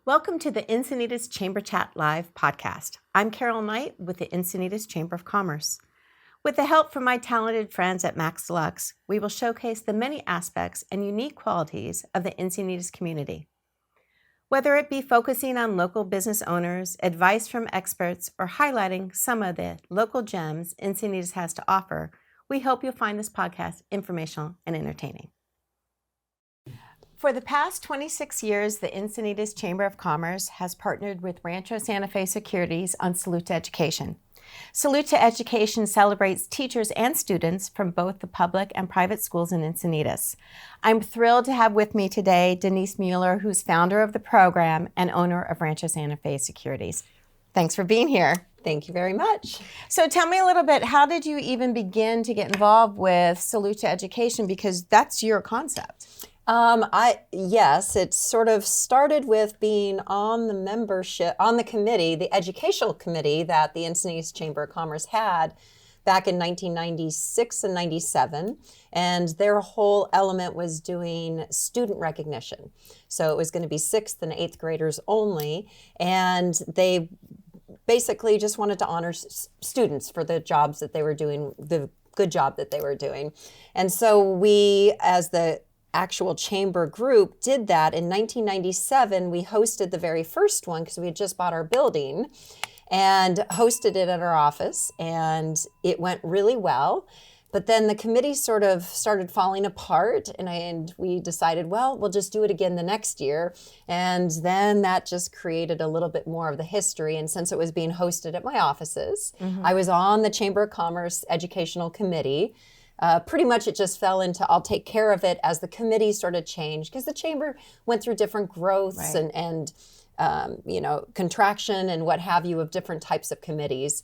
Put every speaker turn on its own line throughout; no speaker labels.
Welcome to the Encinitas Chamber Chat Live podcast. I'm Carol Knight with the Encinitas Chamber of Commerce. With the help from my talented friends at MaxLux, we will showcase the many aspects and unique qualities of the Encinitas community. Whether it be focusing on local business owners, advice from experts, or highlighting some of the local gems Encinitas has to offer, we hope you'll find this podcast informational and entertaining. For the past 26 years, the Encinitas Chamber of Commerce has partnered with Rancho Santa Fe Securities on Salute to Education. Salute to Education celebrates teachers and students from both the public and private schools in Encinitas. I'm thrilled to have with me today Denise Mueller, who's founder of the program and owner of Rancho Santa Fe Securities. Thanks for being here.
Thank you very much.
So tell me a little bit, how did you even begin to get involved with Salute to Education? Because that's your concept.
Yes, it sort of started with being on the committee, the educational committee that the Encinitas Chamber of Commerce had back in 1996 and 97. And their whole element was doing student recognition. So it was going to be 6th and 8th graders only. And they basically just wanted to honor students for the jobs that they were doing, the good job that they were doing. And so we, as the actual chamber group, did that. In 1997, we hosted the very first one because we had just bought our building and hosted it at our office, and it went really well. But then the committee sort of started falling apart, and we decided, well, we'll just do it again the next year. And then that just created a little bit more of the history. And since it was being hosted at my offices, I was on the Chamber of Commerce Educational Committee. Pretty much it just fell into I'll take care of it as the committee sort of changed, because the chamber went through different growths and contraction and what have you of different types of committees.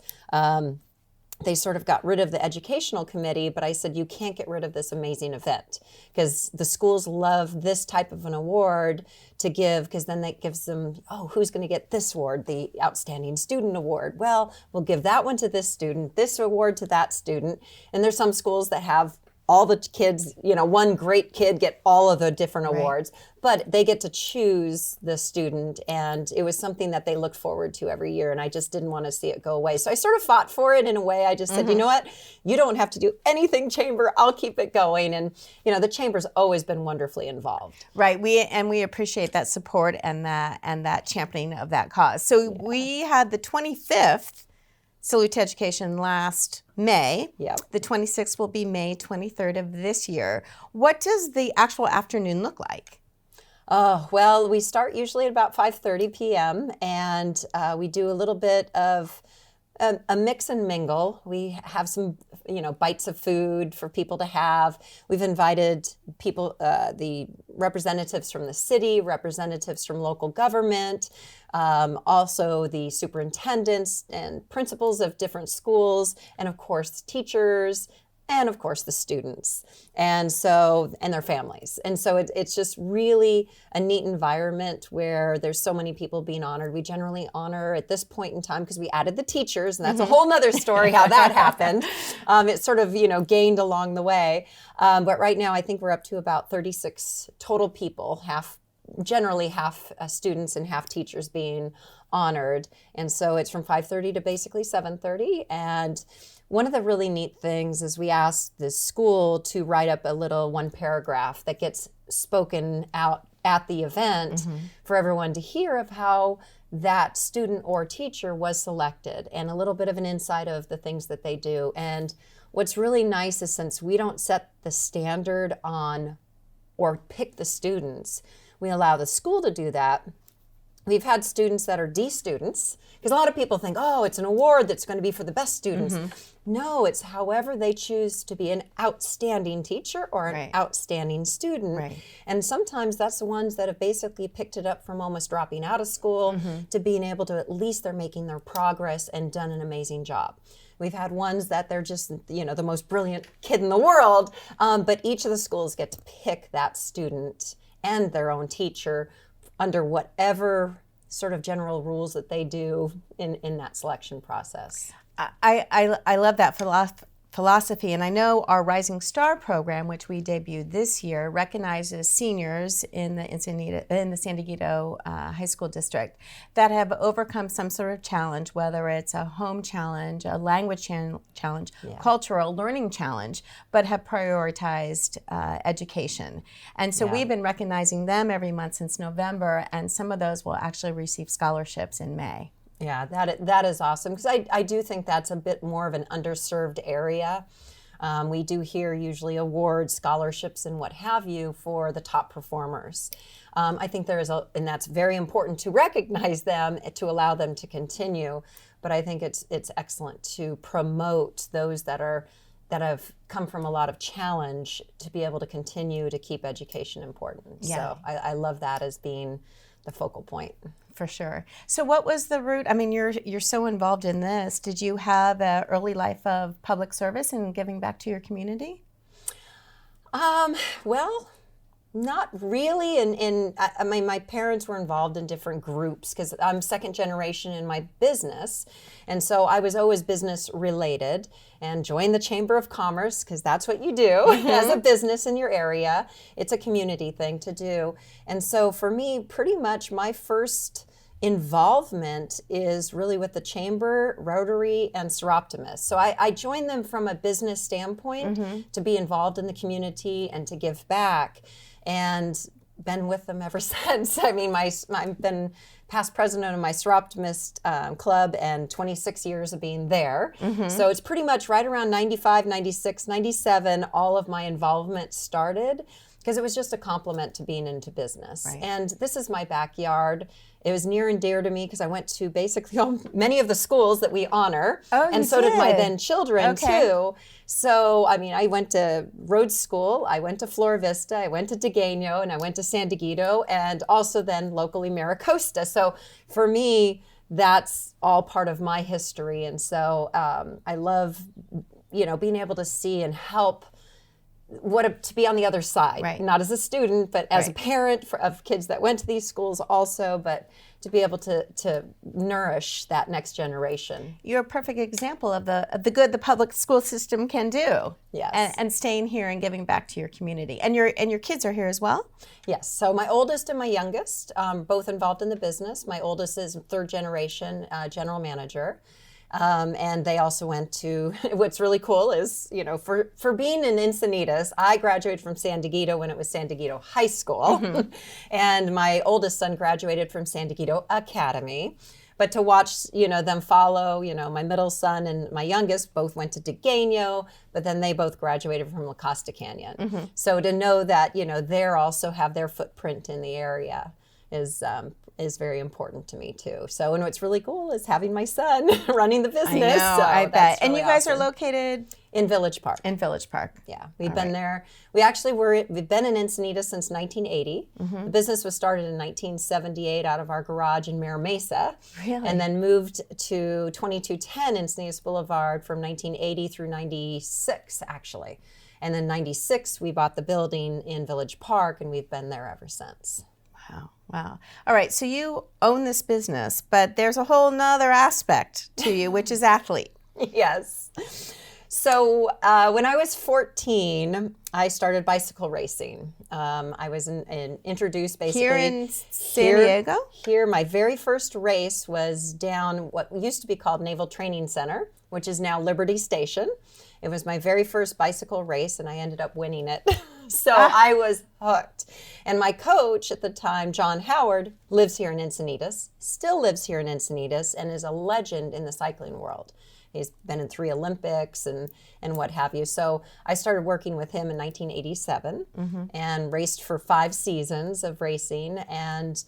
They sort of got rid of the educational committee, but I said, you can't get rid of this amazing event, because the schools love this type of an award to give, because then that gives them, who's going to get this award, the Outstanding Student Award? Well, we'll give that one to this student, this award to that student. And there's some schools that have all the kids, one great kid get all of the different awards, but they get to choose the student. And it was something that they looked forward to every year. And I just didn't want to see it go away. So I sort of fought for it in a way. I just said, you know what? You don't have to do anything, chamber. I'll keep it going. And, the chamber's always been wonderfully involved.
Right. We appreciate that support and that championing of that cause. So we had the 25th Salute to Education last May.
Yep.
The 26th will be May 23rd of this year. What does the actual afternoon look like?
Well, we start usually at about 5:30 p.m. and we do a little bit of a mix and mingle. We have some, bites of food for people to have. We've invited people, the representatives from the city, representatives from local government, also the superintendents and principals of different schools, and of course teachers, and of course the students, and their families. And so it's just really a neat environment where there's so many people being honored. We generally honor at this point in time, because we added the teachers, and that's a whole nother story how that happened. It sort of, gained along the way. But right now I think we're up to about 36 total people, generally half students and half teachers being honored. And so it's from 5:30 to basically 7:30. And one of the really neat things is we asked the school to write up a little one paragraph that gets spoken out at the event for everyone to hear of how that student or teacher was selected, and a little bit of an insight of the things that they do. And what's really nice is, since we don't set the standard on or pick the students, we allow the school to do that. We've had students that are D students, because a lot of people think, it's an award that's going to be for the best students. No, it's however they choose to be an outstanding teacher or an outstanding student.
Right.
And sometimes that's the ones that have basically picked it up from almost dropping out of school to being able to, at least they're making their progress and done an amazing job. We've had ones that they're just, the most brilliant kid in the world, but each of the schools get to pick that student and their own teacher under whatever sort of general rules that they do in that selection process.
I love that philosophy. And I know our Rising Star program, which we debuted this year, recognizes seniors in the San Diego High School District that have overcome some sort of challenge, whether it's a home challenge, a language challenge, cultural learning challenge, but have prioritized education. And so we've been recognizing them every month since November, and some of those will actually receive scholarships in May.
Yeah, that is awesome, because I do think that's a bit more of an underserved area. We do hear usually awards, scholarships, and what have you for the top performers. I think there is and that's very important to recognize them, to allow them to continue. But I think it's excellent to promote those that have come from a lot of challenge, to be able to continue to keep education important. Yeah. So I love that as being the focal point.
For sure. So what was the route? I mean, you're so involved in this. Did you have an early life of public service and giving back to your community?
Well, not really. I mean, my parents were involved in different groups, because I'm second generation in my business. And so I was always business related, and joined the Chamber of Commerce, because that's what you do as a business in your area. It's a community thing to do. And so for me, pretty much my first involvement is really with the Chamber, Rotary, and Seroptimus. So I joined them from a business standpoint to be involved in the community and to give back, and been with them ever since. I mean, I've been past president of my Seroptimus club, and 26 years of being there. So it's pretty much right around 95, 96, 97, all of my involvement started, because it was just a complement to being into business. Right. And this is my backyard. It was near and dear to me, because I went to basically many of the schools that we honor. And so did my then children too. So, I mean, I went to Rhodes School, I went to Flora Vista, I went to Degano, and I went to San Diego, and also then locally Maricosta. So for me, that's all part of my history. And so I love, being able to see and help to be on the other side, not as a student, but as a parent of kids that went to these schools also, but to be able to nourish that next generation.
You're a perfect example of the good the public school system can do.
Yes.
And staying here and giving back to your community. And your kids are here as well?
Yes. So my oldest and my youngest, both involved in the business. My oldest is third generation general manager. And they also went to, what's really cool is, for being in Encinitas, I graduated from San Diego when it was San Diego High School. And my oldest son graduated from San Diego Academy. But to watch, them follow, my middle son and my youngest both went to Degano, but then they both graduated from La Costa Canyon. So to know that, they also have their footprint in the area is very important to me too. So, and what's really cool is having my son running the business.
I know,
so
I bet.
Really
and you guys
awesome.
Are located?
In Village Park.
In Village Park.
Yeah, we've been there. We've been in Encinitas since 1980. The business was started in 1978 out of our garage in Mira Mesa.
Really?
And then moved to 2210 Encinitas Boulevard from 1980 through 96, actually. And then 96, we bought the building in Village Park, and we've been there ever since.
Wow. All right, so you own this business, but there's a whole nother aspect to you, which is athlete.
Yes. So when I was 14, I started bicycle racing. I was introduced basically.
Here in San Diego?
Here, my very first race was down what used to be called Naval Training Center, which is now Liberty Station. It was my very first bicycle race, and I ended up winning it. So I was hooked. And my coach at the time, John Howard, lives here in Encinitas, still lives here in Encinitas, and is a legend in the cycling world. He's been in 3 Olympics and what have you. So I started working with him in 1987 and raced for 5 seasons of racing, and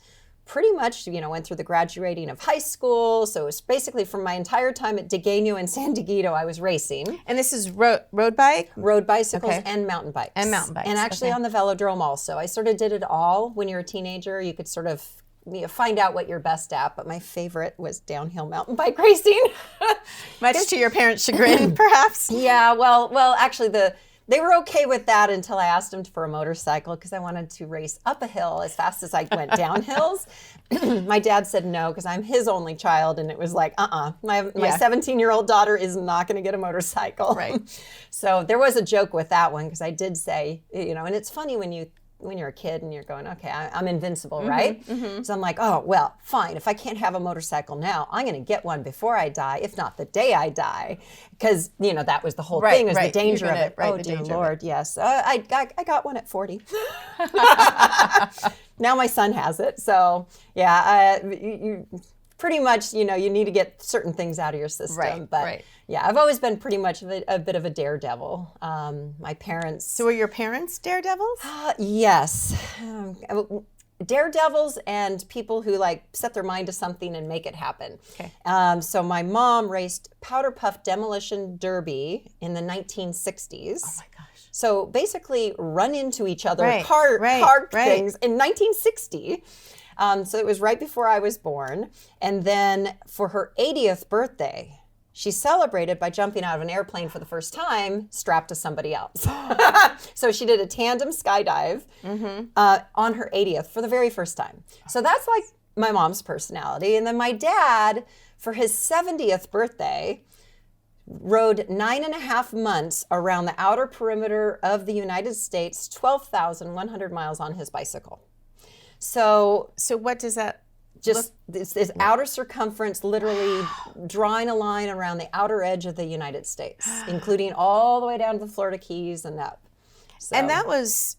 pretty much, went through the graduating of high school. So it was basically from my entire time at Degano and San Diego, I was racing.
And this is road bike?
Road bicycles and mountain bikes. And actually on the velodrome also. I sort of did it all. When you're a teenager, you could sort of find out what you're best at. But my favorite was downhill mountain bike racing.
Much to your parents' chagrin, perhaps?
Yeah, well, actually they were okay with that until I asked them for a motorcycle because I wanted to race up a hill as fast as I went down hills. My dad said no because I'm his only child, and it was like, my 17-year-old daughter is not going to get a motorcycle.
Right.
So there was a joke with that one because I did say, and it's funny when you're a kid and you're going, okay, I'm invincible, right? So I'm like, oh, well, fine. If I can't have a motorcycle now, I'm going to get one before I die, if not the day I die. Because, that was the whole thing, was the danger of it. Oh, dear Lord, yes. I got one at 40. Now my son has it. So, yeah, you pretty much, you need to get certain things out of your system. Yeah, I've always been pretty much a bit of a daredevil. My parents...
So were your parents daredevils?
Yes. Daredevils and people who set their mind to something and make it happen.
Okay.
So my mom raced powder puff demolition derby in the 1960s.
Oh my gosh.
So basically run into each other,
Right,
car
right.
things in 1960. So it was right before I was born. And then for her 80th birthday, she celebrated by jumping out of an airplane for the first time, strapped to somebody else. So she did a tandem skydive on her 80th for the very first time. So that's like my mom's personality. And then my dad, for his 70th birthday, rode 9.5 months around the outer perimeter of the United States, 12,100 miles on his bicycle. So
what does that
just this outer circumference, literally drawing a line around the outer edge of the United States, including all the way down to the Florida Keys and up. So,
And that was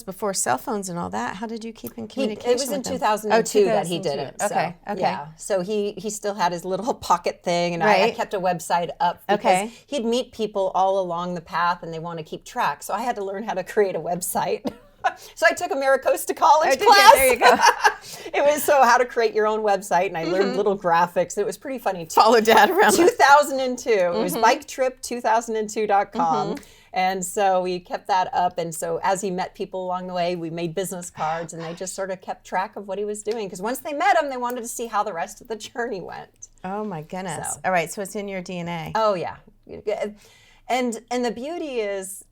before cell phones and all that. How did you keep in communication?
It was in 2002 that he did it.
Okay.
Yeah. So he still had his little pocket thing, and I kept a website up because he'd meet people all along the path, and they want to keep track. So I had to learn how to create a website. So I took AmeriCosta College class.
There you go.
It was how to create your own website, and I learned little graphics. It was pretty funny.
Follow Dad around.
2002. It was biketrip2002.com. And so we kept that up. And so as he met people along the way, we made business cards, and they just sort of kept track of what he was doing. Because once they met him, they wanted to see how the rest of the journey went.
Oh, my goodness.
So.
All right. So it's in your DNA.
Oh, yeah. And the beauty is,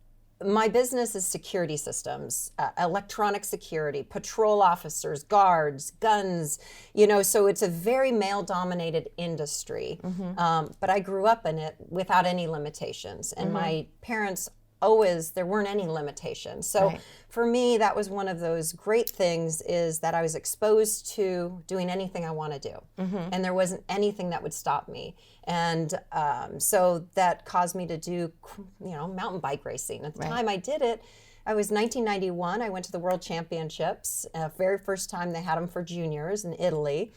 my business is security systems, electronic security, patrol officers, guards, guns, so it's a very male-dominated industry. But I grew up in it without any limitations. And my parents there weren't any limitations. So for me, that was one of those great things, is that I was exposed to doing anything I want to do. And there wasn't anything that would stop me. And so that caused me to do, mountain bike racing. At the time I did it, I was 1991. I went to the World Championships. Very first time they had them for juniors in Italy.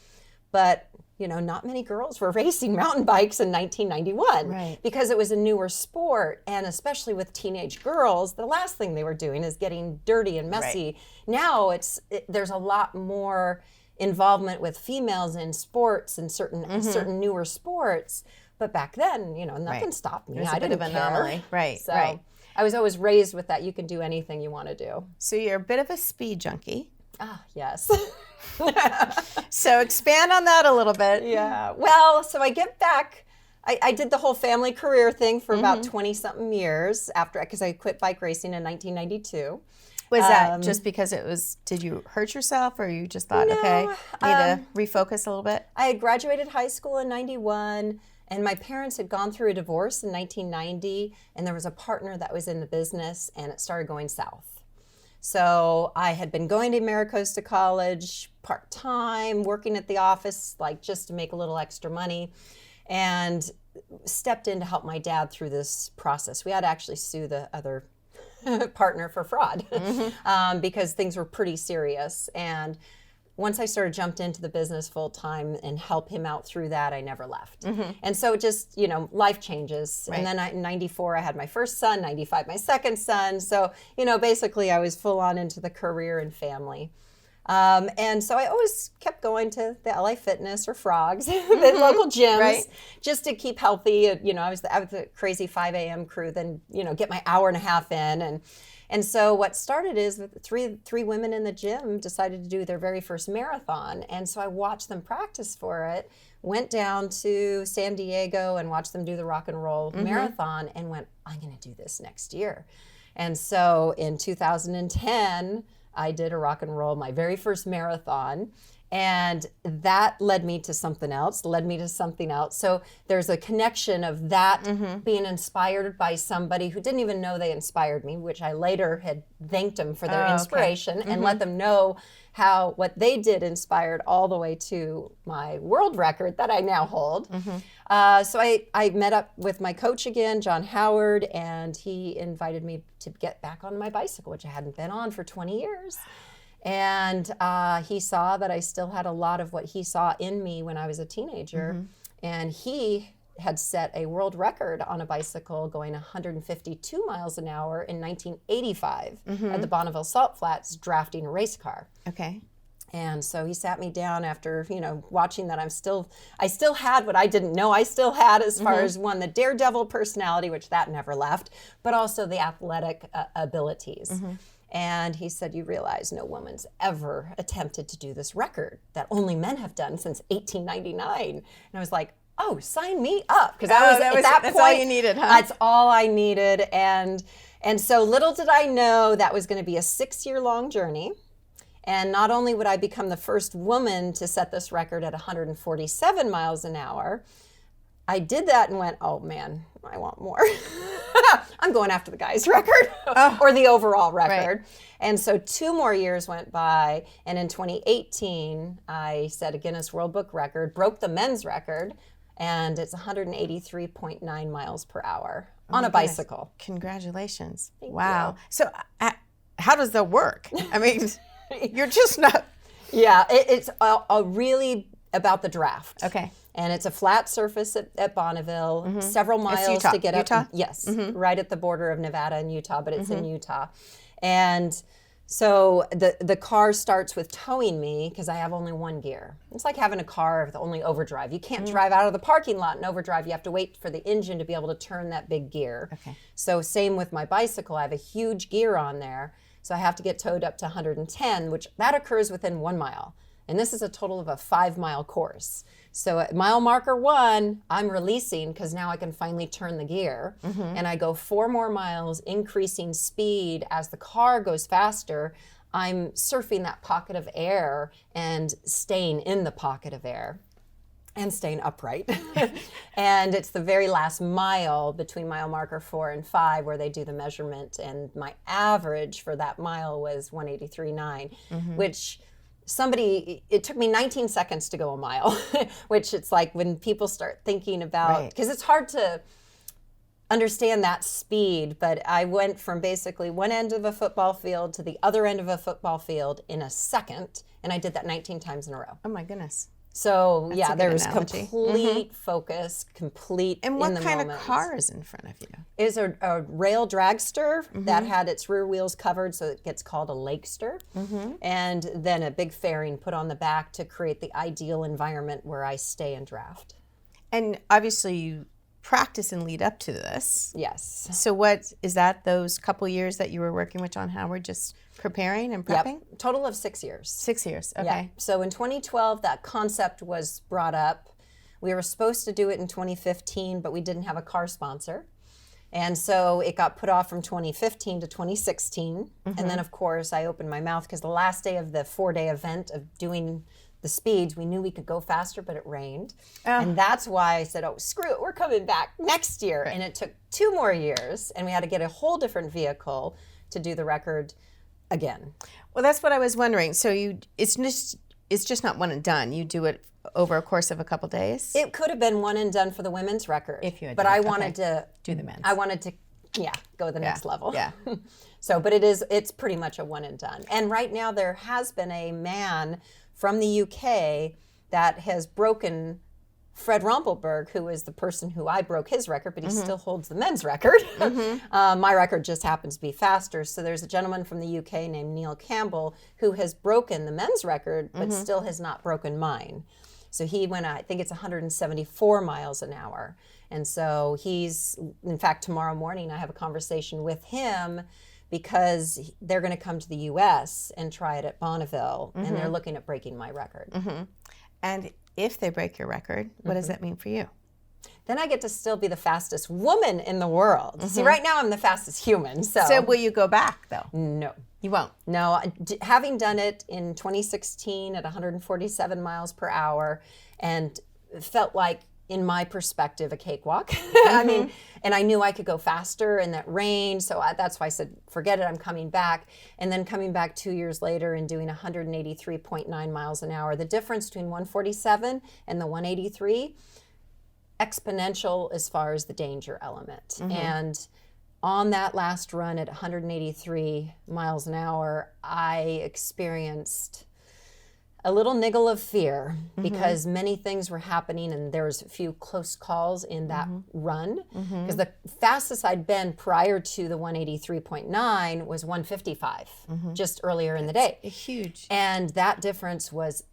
But, not many girls were racing mountain bikes in 1991 because it was a newer sport. And especially with teenage girls, the last thing they were doing is getting dirty and messy. Now there's a lot more involvement with females in sports and certain newer sports. But back then, nothing stopped me. I didn't care.
Right.
I was always raised with that. You can do anything you want to do.
So you're a bit of a speed junkie.
Ah, yes.
So expand on that a little bit.
Yeah. Well, so I get back. I did the whole family career thing for about 20-something years because I quit bike racing in 1992.
Was that just because did you hurt yourself, or you just thought, okay, need to refocus a little bit?
I had graduated high school in 91, and my parents had gone through a divorce in 1990, and there was a partner that was in the business, and it started going south. So I had been going to AmeriCosta College part-time, working at the office, just to make a little extra money, and stepped in to help my dad through this process. We had to actually sue the other partner for fraud because things were pretty serious. And once I jumped into the business full time and help him out through that, I never left. And so just, life changes. And then in 94, I had my first son, 95, my second son. So, basically I was full on into the career and family. And so I always kept going to the LA Fitness or Frogs, the local gyms,
Right.
just to keep healthy. I was the crazy 5 a.m. crew, then, get my hour and a half in. And so what started is that three women in the gym decided to do their very first marathon. And so I watched them practice for it, went down to San Diego and watched them do the rock and roll marathon and went, I'm going to do this next year. And so in 2010, I did a rock and roll, my very first marathon. And that led me to something else, So there's a connection of that being inspired by somebody who didn't even know they inspired me, which I later had thanked them for their inspiration and let them know how what they did inspired all the way to my world record that I now hold. So I met up with my coach again, John Howard, and he invited me to get back on my bicycle, which I hadn't been on for 20 years. And he saw that I still had a lot of what he saw in me when I was a teenager. And he had set a world record on a bicycle going 152 miles an hour in 1985 at the Bonneville Salt Flats drafting a race car.
Okay.
And so he sat me down after, watching that I still had what I didn't know I still had as far as one, the daredevil personality, which that never left, but also the athletic abilities. And he said, you realize no woman's ever attempted to do this record that only men have done since 1899. And I was like, oh, sign me up. Because I was at that point.
That's all you needed, huh?
That's all I needed. And so little did I know that was going to be a 6-year-long journey. And not only would I become the first woman to set this record at 147 miles an hour, I did that and went, oh man, I want more. I'm going after the guy's record or the overall record. Right. And so 2 more years went by. And in 2018, I set a Guinness World Book record, broke the men's record, and it's 183.9 miles per hour on a bicycle.
Congratulations.
Thank
wow.
you.
So how does that work? I mean, you're just not.
Yeah, it's a really about the draft.
Okay.
And it's a flat surface at Bonneville, several miles to get
Utah?
up. Yes, right at the border of Nevada and Utah, but it's in Utah. And so the car starts with towing me because I have only one gear. It's like having a car with only overdrive. You can't drive out of the parking lot in overdrive. You have to wait for the engine to be able to turn that big gear.
Okay.
So same with my bicycle. I have a huge gear on there. So I have to get towed up to 110, which that occurs within 1 mile. And this is a total of a 5-mile course. So at mile marker 1, I'm releasing because now I can finally turn the gear. And I go 4 more miles, increasing speed as the car goes faster. I'm surfing that pocket of air and staying in the pocket of air and staying upright. And it's the very last mile between mile marker 4 and 5 where they do the measurement. And my average for that mile was 183.9, which it took me 19 seconds to go a mile, which it's like when people start thinking about, because it's hard to understand that speed, but I went from basically one end of a football field to the other end of a football field in a second, and I did that 19 times in a row.
Oh my goodness.
So
That's
there was
analogy.
complete focus, complete
And
in
what
the
kind
moment.
of car is in front of you?
Is a rail dragster that had its rear wheels covered, so it gets called a lakester. And then a big fairing put on the back to create the ideal environment where I stay and draft.
And obviously you practice and lead up to this.
Yes.
So what is that, those couple years that you were working with John Howard, just preparing and prepping?
Yep. Total of 6 years.
6 years, okay.
Yeah. So in 2012, that concept was brought up. We were supposed to do it in 2015, but we didn't have a car sponsor. And so it got put off from 2015 to 2016. And then, of course, I opened my mouth because the last day of the 4-day event of doing the speeds, we knew we could go faster, but it rained. And that's why I said, oh, screw it, we're coming back next year. Right. And it took 2 more years, and we had to get a whole different vehicle to do the record again.
Well, that's what I was wondering. So it's just not one and done. You do it over a course of a couple days?
It could have been one and done for the women's record.
If you had
but
done
I
it.
wanted to
do the men's.
I wanted to go the next level.
Yeah.
So, but it's pretty much a one and done. And right now there has been a man from the UK that has broken Fred Rumpelberg, who is the person who I broke his record, but he still holds the men's record. My record just happens to be faster. So there's a gentleman from the UK named Neil Campbell who has broken the men's record, but still has not broken mine. So he went, I think it's 174 miles an hour. And so in fact, tomorrow morning I have a conversation with him because they're going to come to the U.S. and try it at Bonneville, and they're looking at breaking my record.
And if they break your record, what does that mean for you?
Then I get to still be the fastest woman in the world. See, right now I'm the fastest human.
So will you go back, though?
No.
You won't?
No. Having done it in 2016 at 147 miles per hour and felt like, in my perspective, a cakewalk. I mean, and I knew I could go faster in that range. So that's why I said, forget it, I'm coming back. And then coming back 2 years later and doing 183.9 miles an hour. The difference between 147 and the 183, exponential as far as the danger element. And on that last run at 183 miles an hour, I experienced a little niggle of fear because many things were happening and there was a few close calls in that run. Because the fastest I'd been prior to the 183.9 was 155 just earlier in the day.
Huge.
And that difference was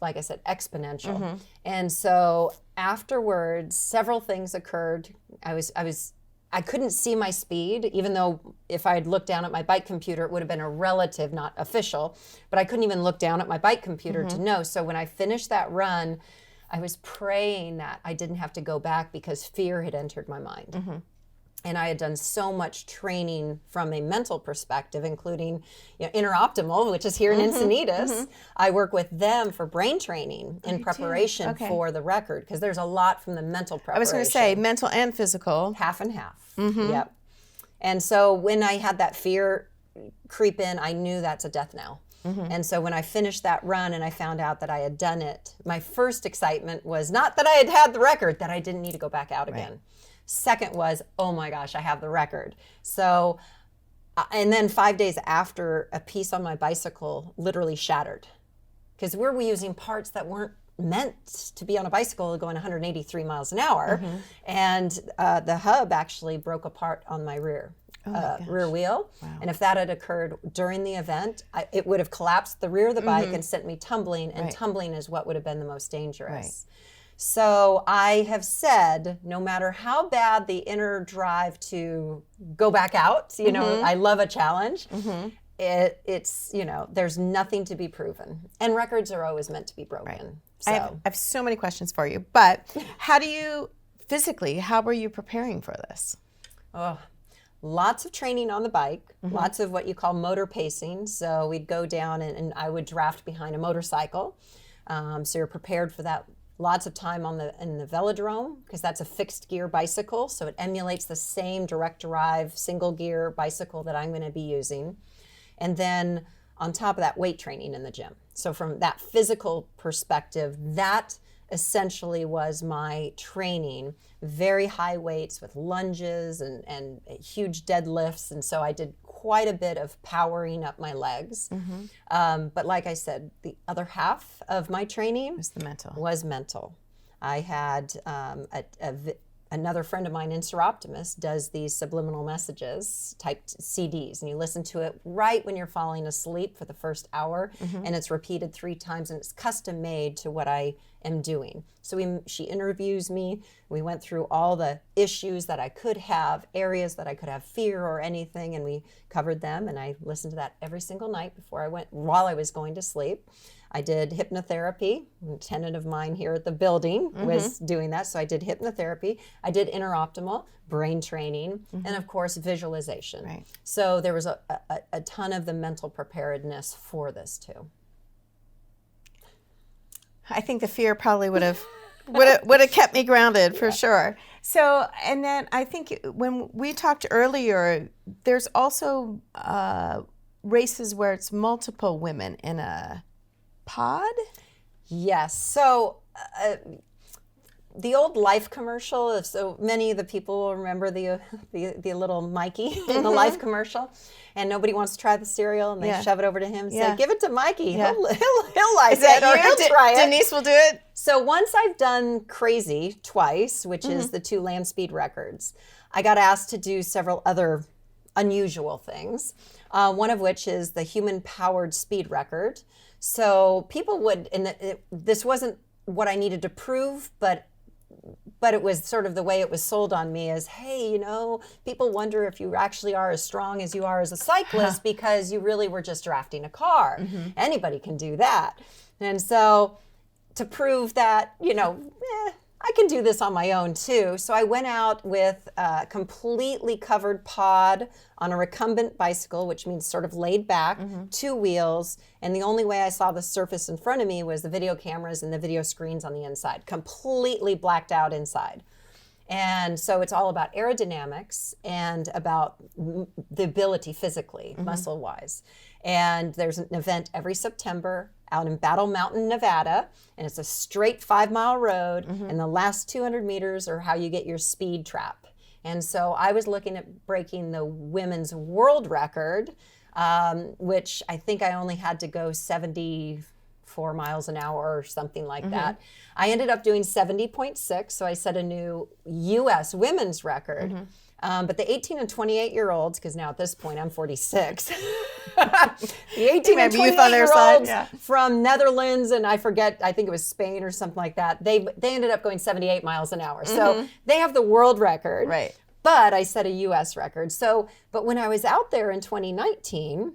like I said, exponential. And so afterwards, several things occurred. I couldn't see my speed, even though if I had looked down at my bike computer, it would have been a relative, not official. But I couldn't even look down at my bike computer to know. So when I finished that run, I was praying that I didn't have to go back because fear had entered my mind. And I had done so much training from a mental perspective, including Interoptimal, which is here in Encinitas. I work with them for brain training in preparation for the record, because there's a lot from the mental preparation.
I was going to say mental and physical.
Half and half. Yep. And so when I had that fear creep in, I knew that's a death knell. And so when I finished that run and I found out that I had done it, my first excitement was not that I had had the record, that I didn't need to go back out again. Second was, oh my gosh, I have the record. So, and then 5 days after, a piece on my bicycle literally shattered. Because we were using parts that weren't meant to be on a bicycle going 183 miles an hour. And the hub actually broke apart on my rear wheel. And if that had occurred during the event, it would have collapsed the rear of the bike and sent me tumbling. And tumbling is what would have been the most dangerous. So I have said, no matter how bad the inner drive to go back out, I love a challenge. It's, there's nothing to be proven. And records are always meant to be broken. So.
I have so many questions for you, but how were you preparing for this?
Oh, lots of training on the bike, lots of what you call motor pacing. So we'd go down and I would draft behind a motorcycle. So you're prepared for that. Lots of time in the velodrome, because that's a fixed gear bicycle. So it emulates the same direct drive single gear bicycle that I'm going to be using. And then on top of that, weight training in the gym. So from that physical perspective, that essentially was my training. Very high weights with lunges and huge deadlifts. And so I did quite a bit of powering up my legs. But like I said, the other half of my training was mental. I had another friend of mine, Interoptimus, does these subliminal messages typed CDs, and you listen to it right when you're falling asleep for the first hour, and it's repeated 3 times, and it's custom made to what I am doing. So she interviews me. We went through all the issues that I could have, areas that I could have fear or anything, and we covered them, and I listened to that every single night while I was going to sleep. I did hypnotherapy. A tenant of mine here at the building was doing that. So I did hypnotherapy. I did Interoptimal, brain training, and of course, visualization. So there was a ton of the mental preparedness for this too.
I think the fear probably would have kept me grounded for sure. So, and then I think when we talked earlier, there's also races where it's multiple women in a pod?
Yes. So the old Life commercial. So many of the people remember the little Mikey in the Life commercial, and nobody wants to try the cereal, and they shove it over to him and say, "Give it to Mikey. He'll like it, or he'll try it."
Denise will do it.
So once I've done Crazy twice, which is the 2 land speed records, I got asked to do several other unusual things. One of which is the human-powered speed record. So people would, and this wasn't what I needed to prove, but it was sort of the way it was sold on me as, hey, you know, people wonder if you actually are as strong as you are as a cyclist because you really were just drafting a car. Anybody can do that. And so to prove that, you know, I can do this on my own too. So I went out with a completely covered pod on a recumbent bicycle, which means sort of laid back, 2 wheels. And the only way I saw the surface in front of me was the video cameras and the video screens on the inside, completely blacked out inside. And so it's all about aerodynamics and about the ability physically, muscle-wise. And there's an event every September out in Battle Mountain, Nevada, and it's a straight 5-mile road, and the last 200 meters are how you get your speed trap. And so I was looking at breaking the women's world record, which I think I only had to go 74 miles an hour or something like that. I ended up doing 70.6, so I set a new U.S. women's record. But the 18 and 28-year-olds, because now at this point I'm 46, the 18 and 28-year-olds from Netherlands, and I forget, I think it was Spain or something like that, they ended up going 78 miles an hour. So they have the world record, but I set a U.S. record. So, but when I was out there in 2019,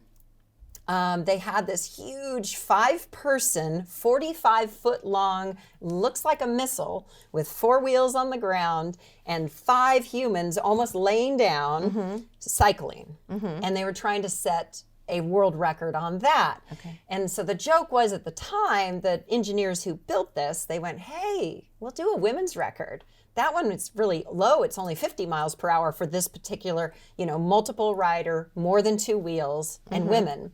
they had this huge 5-person, 45-foot-long, looks like a missile, with 4 wheels on the ground and 5 humans almost laying down, cycling. And they were trying to set a world record on that. And so the joke was at the time that engineers who built this, they went, hey, we'll do a women's record. That one is really low. It's only 50 miles per hour for this particular, you know, multiple rider, more than 2 wheels, and women.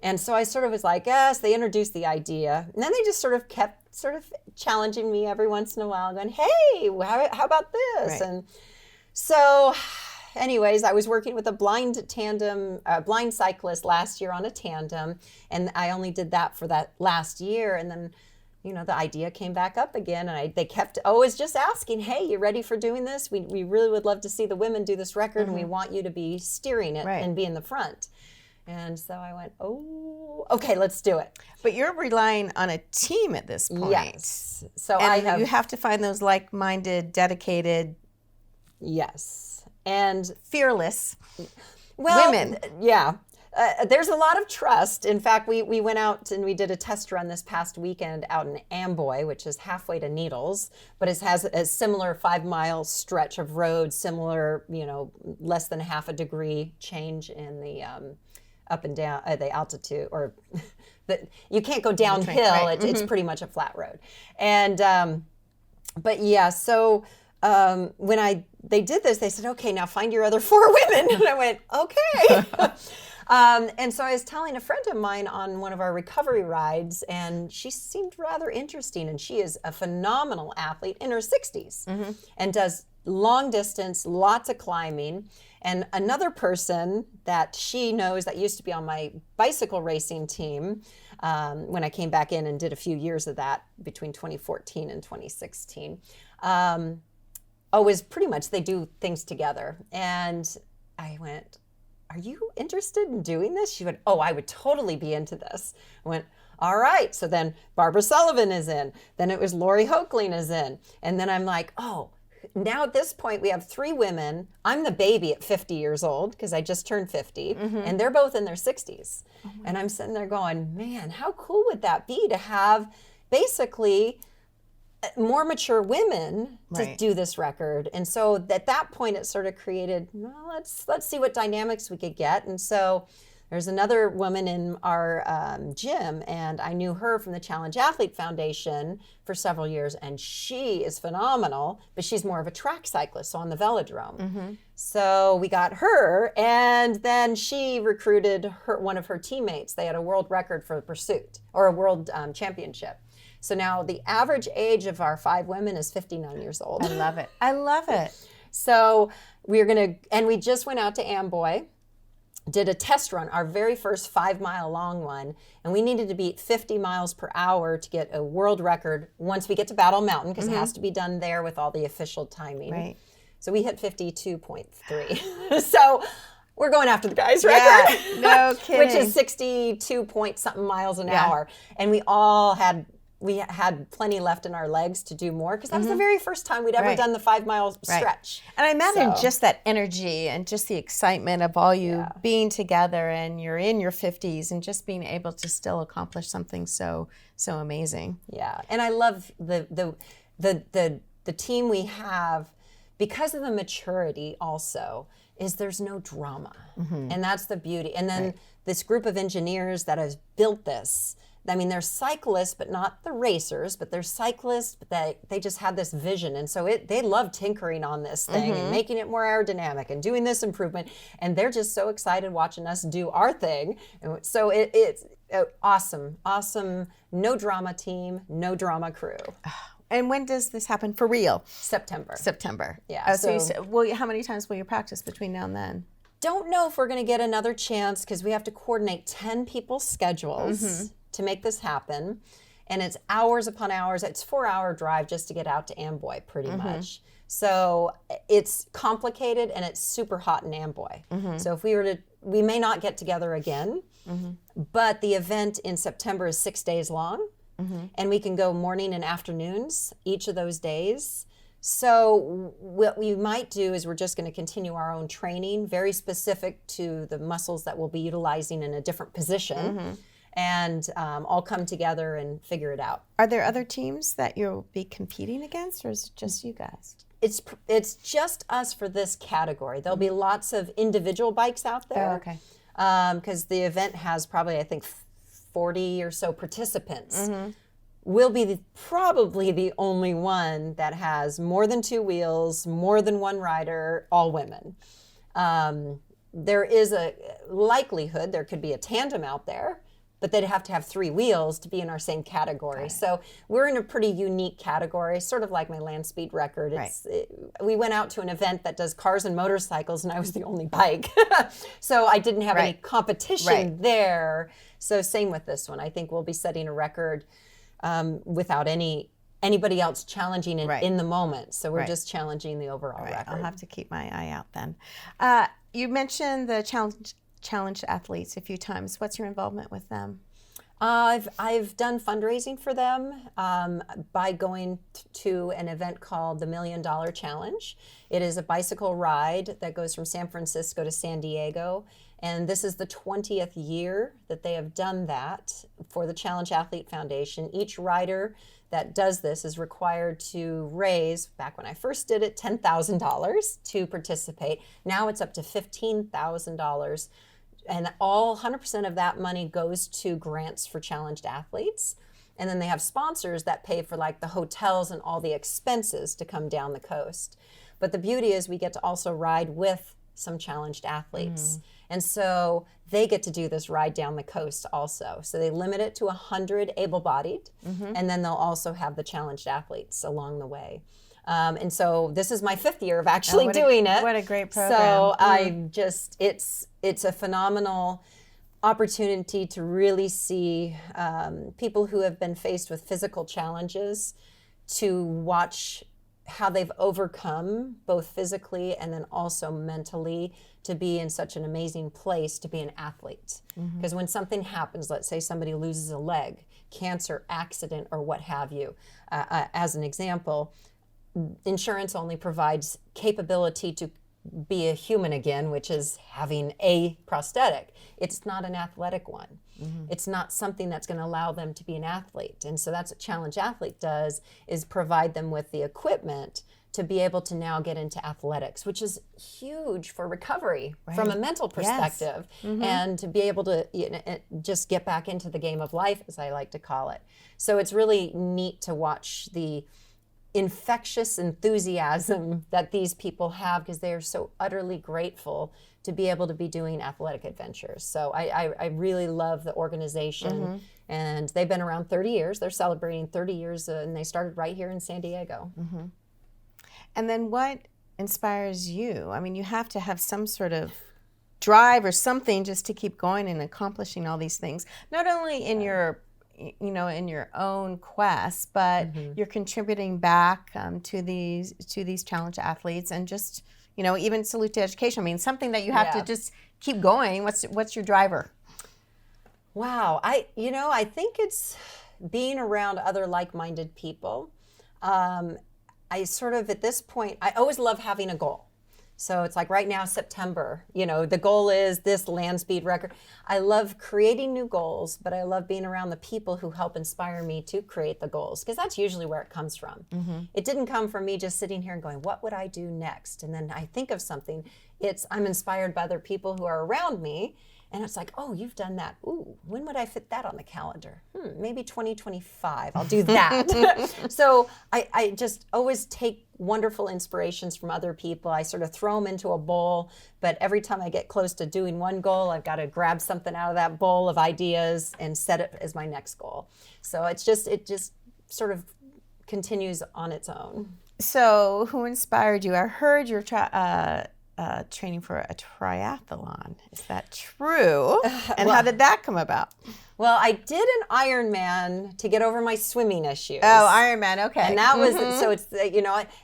And so I sort of was like, yes, they introduced the idea. And then they just sort of kept sort of challenging me every once in a while, going, hey, how about this? And so anyways, I was working with a blind cyclist last year on a tandem. And I only did that for that last year. And then, you know, the idea came back up again. And they kept always just asking, hey, you ready for doing this? We really would love to see the women do this record. And we want you to be steering it and be in the front. And so I went, oh, okay, let's do it.
But you're relying on a team at this point.
Yes. So
and you have to find those like-minded, dedicated,
and
fearless women.
Yeah. There's a lot of trust. In fact, we went out and we did a test run this past weekend out in Amboy, which is halfway to Needles, but it has a similar 5-mile stretch of road, similar, you know, less than half a degree change in the up and down, the altitude, or you can't go downhill. It's pretty much a flat road. And, but yeah, so when they did this, they said, okay, now find your other 4 women. And I went, okay. And so I was telling a friend of mine on one of our recovery rides, and she seemed rather interesting. And she is a phenomenal athlete in her 60s and does long distance, lots of climbing. And another person that she knows that used to be on my bicycle racing team when I came back in and did a few years of that between 2014 and 2016, was pretty much, they do things together. And I went, are you interested in doing this? She went, oh, I would totally be into this. I went, all right. So then Barbara Sullivan is in. Then it was Lori Hoechling is in. And then I'm like, oh, now at this point we have 3 women. I'm the baby at 50 years old because I just turned 50, and they're both in their 60s. And I'm sitting there going, man, how cool would that be to have basically more mature women to do this record? And so at that point it sort of created, well, let's see what dynamics we could get. And so there's another woman in our gym, and I knew her from the Challenge Athlete Foundation for several years, and she is phenomenal, but she's more of a track cyclist, so on the velodrome. So we got her, and then she recruited one of her teammates. They had a world record for the pursuit, or a world championship. So now the average age of our 5 women is 59 years old.
I love it. I love it.
So we just went out to Amboy, did a test run, our very first 5-mile long one, and we needed to beat 50 miles per hour to get a world record once we get to Battle Mountain, because it has to be done there with all the official timing.
Right.
So we hit 52.3. So we're going after the guy's record.
Yeah, no kidding.
Which is 62 point something miles an hour. And we had plenty left in our legs to do more, because that was the very first time we'd ever done the 5-mile stretch.
And I imagine just that energy and just the excitement of all you being together, and you're in your 50s, and just being able to still accomplish something so amazing.
Yeah, and I love the team we have, because of the maturity also, is there's no drama. And that's the beauty. And then this group of engineers that has built this, I mean, they're cyclists, but not the racers, but they're cyclists, but they just had this vision. And so they love tinkering on this thing and making it more aerodynamic and doing this improvement. And they're just so excited watching us do our thing. And so it's awesome, no drama team, no drama crew.
And when does this happen for real?
September. Yeah.
So how many times will you practice between now and then?
Don't know if we're going to get another chance, because we have to coordinate 10 people's schedules to make this happen. And it's hours upon hours. It's a 4-hour drive just to get out to Amboy, pretty much. So it's complicated, and it's super hot in Amboy. So if we may not get together again, but the event in September is 6 days long, and we can go morning and afternoons each of those days. So what we might do is we're just going to continue our own training, very specific to the muscles that we'll be utilizing in a different position, and all come together and figure it out.
Are there other teams that you'll be competing against, or is it just you guys?
It's just us for this category. There'll be lots of individual bikes out there.
Oh, okay.
Because the event has probably, I think, 40 or so participants. We'll be probably the only one that has more than 2 wheels, more than 1 rider, all women. There is a likelihood there could be a tandem out there, but they'd have to have 3 wheels to be in our same category. So we're in a pretty unique category, sort of like my land speed record. We went out to an event that does cars and motorcycles, and I was the only bike. So I didn't have any competition there. So same with this one. I think we'll be setting a record without anybody else challenging it in the moment. So we're just challenging the overall record.
I'll have to keep my eye out then. You mentioned the challenged athletes a few times. What's your involvement with them?
I've done fundraising for them by going to an event called the $1 Million Challenge. It is a bicycle ride that goes from San Francisco to San Diego. And this is the 20th year that they have done that for the Challenge Athlete Foundation. Each rider that does this is required to raise, back when I first did it, $10,000 to participate. Now it's up to $15,000. And 100% of that money goes to grants for challenged athletes. And then they have sponsors that pay for like the hotels and all the expenses to come down the coast. But the beauty is we get to also ride with some challenged athletes. And so they get to do this ride down the coast also. So they limit it to 100 able-bodied, and then they'll also have the challenged athletes along the way. And so this is my 5th year of actually doing it.
What a great program.
So it's a phenomenal opportunity to really see people who have been faced with physical challenges, to watch how they've overcome both physically and then also mentally to be in such an amazing place to be an athlete. Because when something happens, let's say somebody loses a leg, cancer, accident, or what have you, as an example, insurance only provides capability to be a human again, which is having a prosthetic. It's not an athletic one. It's not something that's going to allow them to be an athlete. And so that's what Challenge Athlete does, is provide them with the equipment to be able to now get into athletics, which is huge for recovery from a mental perspective, and to be able to just get back into the game of life, as I like to call it. So it's really neat to watch the infectious enthusiasm that these people have, because they are so utterly grateful to be able to be doing athletic adventures. So I really love the organization, and they've been around 30 years. They're celebrating 30 years, and they started right here in San Diego.
And then what inspires you? I mean, you have to have some sort of drive or something just to keep going and accomplishing all these things, not only in your in your own quest, but you're contributing back to these challenge athletes, and just even Salute to Education. I mean, something that you have to just keep going. What's your driver?
Wow, I think it's being around other like-minded people. I sort of, at this point, I always love having a goal. So it's like right now, September, the goal is this land speed record. I love creating new goals, but I love being around the people who help inspire me to create the goals, because that's usually where it comes from. It didn't come from me just sitting here and going, what would I do next? And then I think of something. I'm inspired by other people who are around me. And it's like, oh, you've done that. Ooh, when would I fit that on the calendar? Maybe 2025. I'll do that. So I just always take wonderful inspirations from other people. I sort of throw them into a bowl. But every time I get close to doing one goal, I've got to grab something out of that bowl of ideas and set it as my next goal. So it just sort of continues on its own.
So who inspired you? I heard you're training for a triathlon. Is that true? And how did that come about?
Well, I did an Ironman to get over my swimming issues.
Oh, Ironman, okay.
And that was, so it's,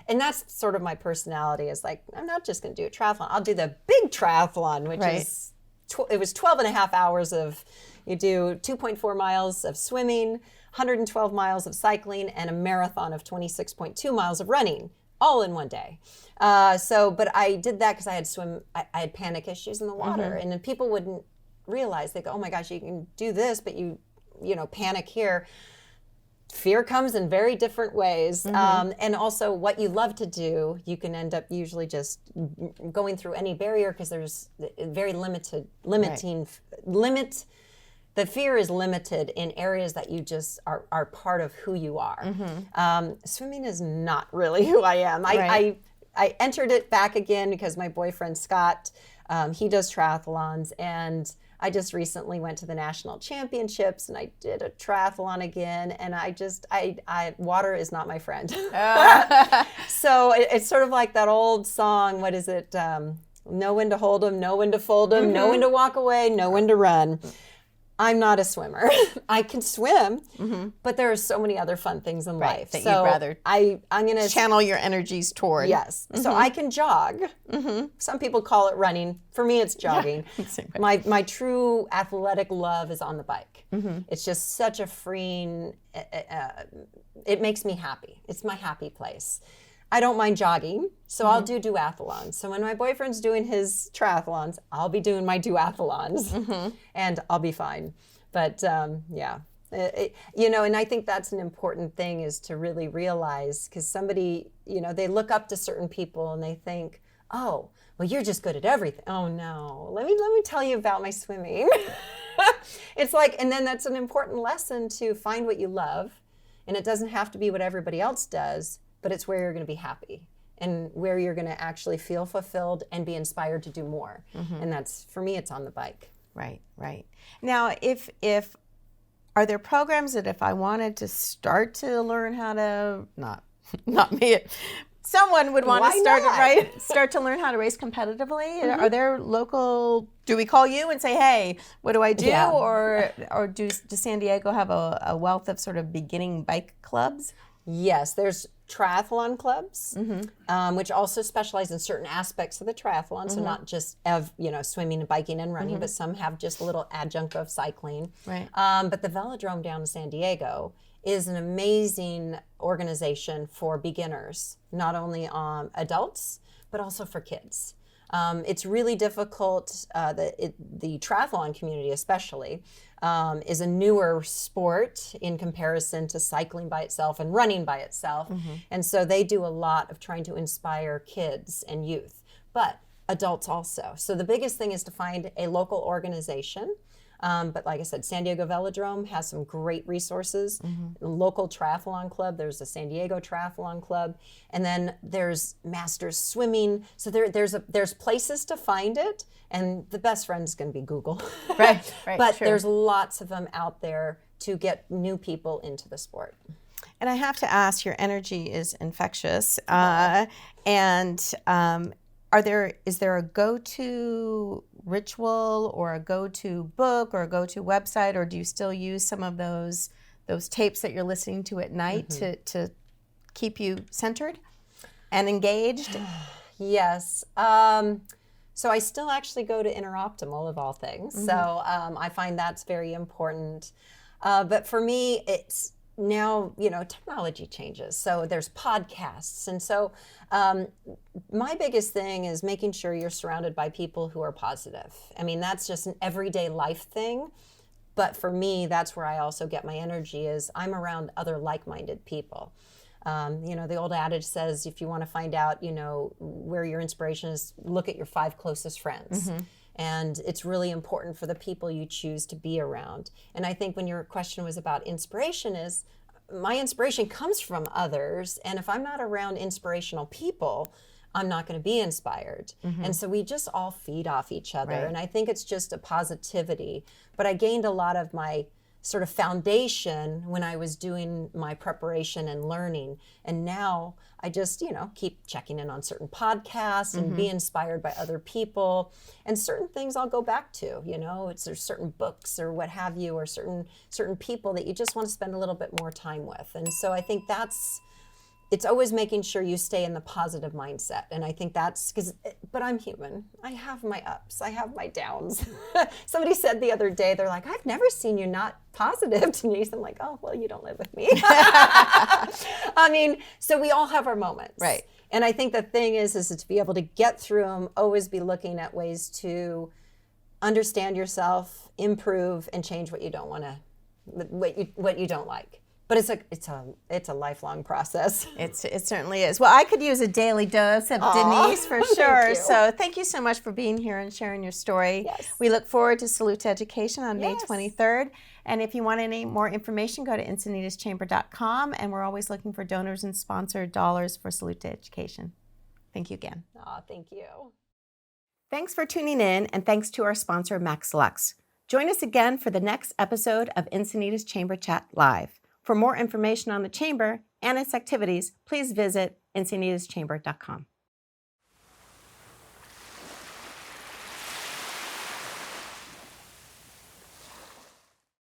and that's sort of my personality, is like, I'm not just going to do a triathlon. I'll do the big triathlon, which is, it was 12 and a half hours of, you do 2.4 miles of swimming, 112 miles of cycling, and a marathon of 26.2 miles of running, all in one day. But I did that because I had panic issues in the water, and then people wouldn't realize. They go, oh my gosh, you can do this, but you panic here. Fear comes in very different ways. And also what you love to do, you can end up usually just going through any barrier, because there's very the fear is limited in areas that you just are part of who you are. Swimming is not really who I am. I entered it back again because my boyfriend, Scott, he does triathlons, and I just recently went to the national championships, and I did a triathlon again, and water is not my friend. So it's sort of like that old song, what is it? Know when to hold 'em, know when to fold 'em, know when to walk away, know when to run. I'm not a swimmer. I can swim, but there are so many other fun things in life.
That
so
you'd rather
I'm going to
channel your energies toward.
Yes. So I can jog. Some people call it running. For me, it's jogging. My true athletic love is on the bike. It's just such a freeing, it makes me happy. It's my happy place. I don't mind jogging, so I'll do duathlons. So when my boyfriend's doing his triathlons, I'll be doing my duathlons, and I'll be fine. But and I think that's an important thing, is to really realize, because somebody, they look up to certain people and they think, oh, well, you're just good at everything. Oh no, let me tell you about my swimming. It's like, and then that's an important lesson, to find what you love, and it doesn't have to be what everybody else does, but it's where you're going to be happy and where you're going to actually feel fulfilled and be inspired to do more. And that's, for me, it's on the bike.
Right. Now, if are there programs that if I wanted to start to learn how to, not me, someone would want to start to learn how to race competitively? Are there local, do we call you and say, hey, what do I do?
Yeah.
Or does San Diego have a wealth of sort of beginning bike clubs?
Yes, there's triathlon clubs, which also specialize in certain aspects of the triathlon. So not just swimming and biking and running, but some have just a little adjunct of cycling.
Right.
But the Velodrome down in San Diego is an amazing organization for beginners, not only adults, but also for kids. It's really difficult. The triathlon community especially is a newer sport in comparison to cycling by itself and running by itself. And so they do a lot of trying to inspire kids and youth, but adults also. So the biggest thing is to find a local organization But like I said, San Diego Velodrome has some great resources. Local triathlon club, there's a San Diego Triathlon Club, and then there's Masters Swimming. So there's places to find it, and the best friend is going to be Google.
Right,
But
true.
there's lots of them out there to get new people into the sport.
And I have to ask, your energy is infectious. Is there a go-to ritual or a go-to book or a go-to website, or do you still use some of those tapes that you're listening to at night to keep you centered and engaged?
Yes. So I still actually go to Interoptimal of all things. So I find that's very important. But for me, it's now, technology changes. So there's podcasts. And so my biggest thing is making sure you're surrounded by people who are positive. I mean, that's just an everyday life thing. But for me, that's where I also get my energy is I'm around other like-minded people. The old adage says, if you want to find out, where your inspiration is, look at your 5 closest friends. And it's really important for the people you choose to be around. And I think when your question was about inspiration is, my inspiration comes from others. And if I'm not around inspirational people, I'm not going to be inspired. And so we just all feed off each other.
Right.
And I think it's just a positivity. But I gained a lot of my sort of foundation when I was doing my preparation and learning. And now I just, keep checking in on certain podcasts and be inspired by other people. And certain things I'll go back to, there's certain books or what have you, or certain people that you just want to spend a little bit more time with. And so I think it's always making sure you stay in the positive mindset. And I think but I'm human. I have my ups, I have my downs. Somebody said the other day, they're like, I've never seen you not positive, Denise. I'm like, oh, well, you don't live with me. I mean, so we all have our moments.
Right.
And I think the thing is to be able to get through them, always be looking at ways to understand yourself, improve, and change what you don't want to, what you don't like. But it's a lifelong process.
It certainly is. Well, I could use a daily dose of Denise for sure.
you.
So thank you so much for being here and sharing your story.
Yes.
We look forward to Salute to Education on May
Yes.
23rd. And if you want any more information, go to EncinitasChamber.com. And we're always looking for donors and sponsored dollars for Salute to Education. Thank you again.
Thank you.
Thanks for tuning in, and thanks to our sponsor, MaxLux. Join us again for the next episode of Encinitas Chamber Chat Live. For more information on the Chamber and its activities, please visit EncinitasChamber.com.